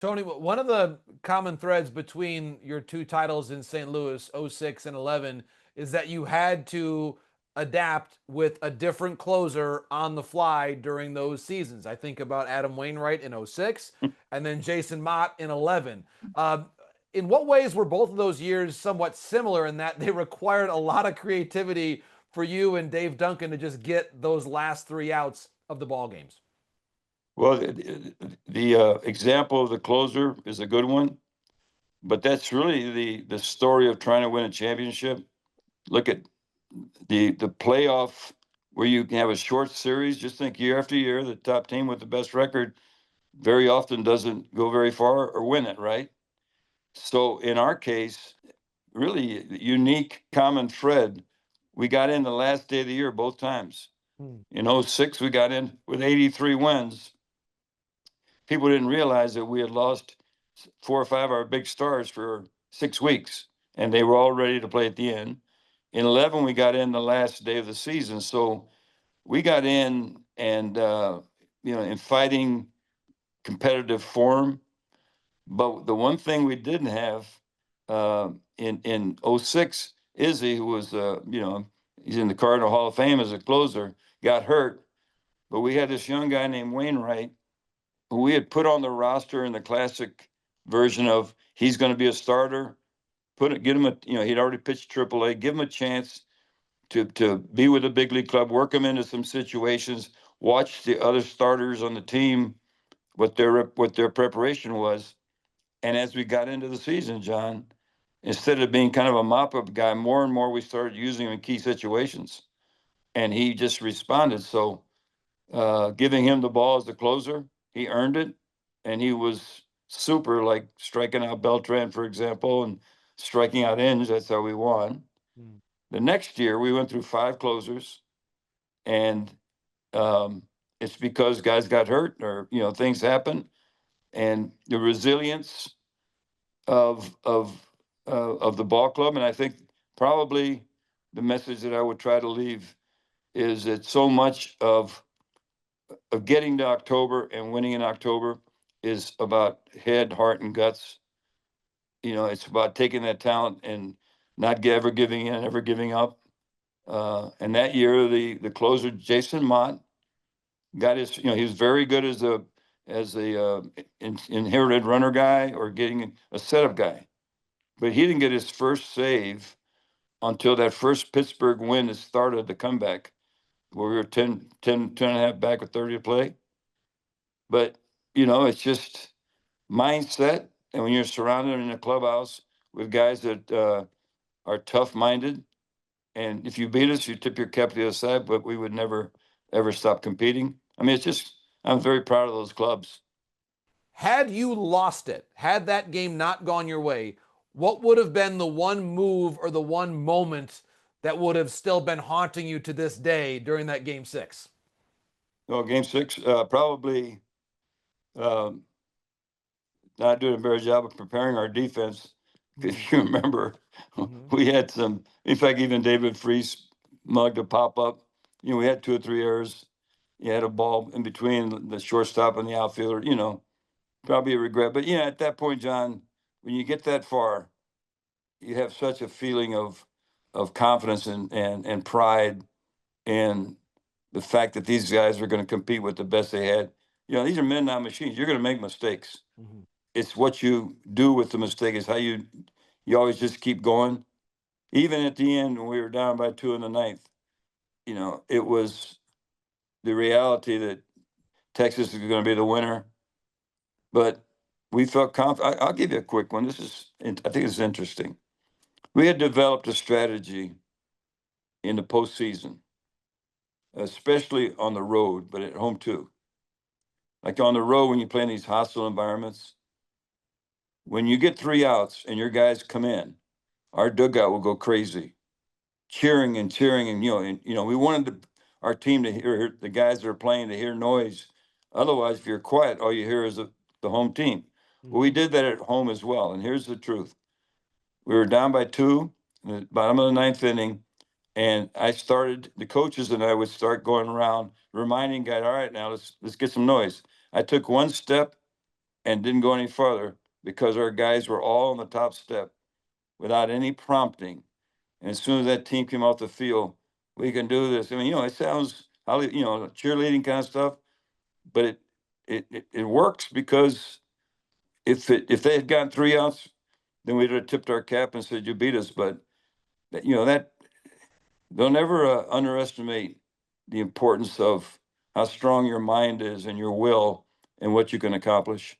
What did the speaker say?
Tony, one of the common threads between your two titles in St. Louis, '06 and 11, is that you had to adapt with a different closer on the fly during those seasons. I think about Adam Wainwright in '06 and then Jason Mott in 11. Uh, in what ways were both of those years somewhat similar in that they required a lot of creativity for you and Dave Duncan to just get those last three outs of the ball games? Well, the example of the closer is a good one, but that's really the story of trying to win a championship. Look at the playoff where you can have a short series. Just think year after year, the top team with the best record very often doesn't go very far or win it, right? So in our case, really unique common thread. We got in the last day of the year both times. Hmm. In '06, we got in with 83 wins. People didn't realize that we had lost four or five of our big stars for 6 weeks, and they were all ready to play at the end. In 11, we got in the last day of the season, so we got in and in fighting competitive form. But the one thing we didn't have in '06, Izzy, who was he's in the Cardinal Hall of Fame as a closer, got hurt. But we had this young guy named Wainwright who we had put on the roster in the classic version of he's going to be a starter. Get him he'd already pitched AAA. Give him a chance to be with a big league club, work him into some situations, watch the other starters on the team, what their preparation was. And as we got into the season, John, instead of being kind of a mop-up guy, more and more we started using him in key situations, and he just responded. So giving him the ball as the closer, he earned it, and he was super, like striking out Beltran, for example, and striking out Inge. That's how we won. Hmm. The next year, we went through five closers, and um, it's because guys got hurt or things happen, and the resilience of the ball club. And I think probably the message that I would try to leave is that so much of getting to October and winning in October is about head, heart, and guts. It's about taking that talent and not ever giving in, ever giving up. And that year, the closer Jason Mott got his. He was very good as a inherited runner guy or getting a setup guy, but he didn't get his first save until that first Pittsburgh win that started the comeback, where we were 10 and a half back with 30 to play. But, it's just mindset. And when you're surrounded in a clubhouse with guys that are tough minded, and if you beat us, you tip your cap to the other side, but we would never, ever stop competing. I mean, I'm very proud of those clubs. Had you lost it, had that game not gone your way, what would have been the one move or the one moment that would have still been haunting you to this day during that game six? Well, game six, probably um, not doing a better job of preparing our defense. Hmm. If you remember, Mm-hmm. we had some, in fact, even David Freese mugged a pop up. We had two or three errors. You had a ball in between the shortstop and the outfielder, probably a regret. But, at that point, John, when you get that far, you have such a feeling of confidence and pride and the fact that these guys are going to compete with the best they had. These are men, not machines. You're going to make mistakes. Mm-hmm. It's what you do with the mistake is how you always just keep going. Even at the end when we were down by two in the ninth, it was the reality that Texas is going to be the winner. But we felt confident. I'll give you a quick one. I think it's interesting. We had developed a strategy in the postseason, especially on the road, but at home too. Like on the road, when you play in these hostile environments, when you get three outs and your guys come in, our dugout will go crazy, cheering and cheering, and we wanted our team to hear the guys that are playing to hear noise. Otherwise, if you're quiet, all you hear is the home team. Well, we Mm-hmm. did that at home as well. And here's the truth: we were down by two in the bottom of the ninth inning, and the coaches and I would start going around reminding guys, all right, now let's get some noise. I took one step, and didn't go any further because our guys were all on the top step without any prompting. And as soon as that team came off the field, we can do this. I mean, it sounds, cheerleading kind of stuff, but it works because if they had gotten 3 outs, then we'd have tipped our cap and said, you beat us. But, that don't ever underestimate the importance of how strong your mind is and your will and what you can accomplish.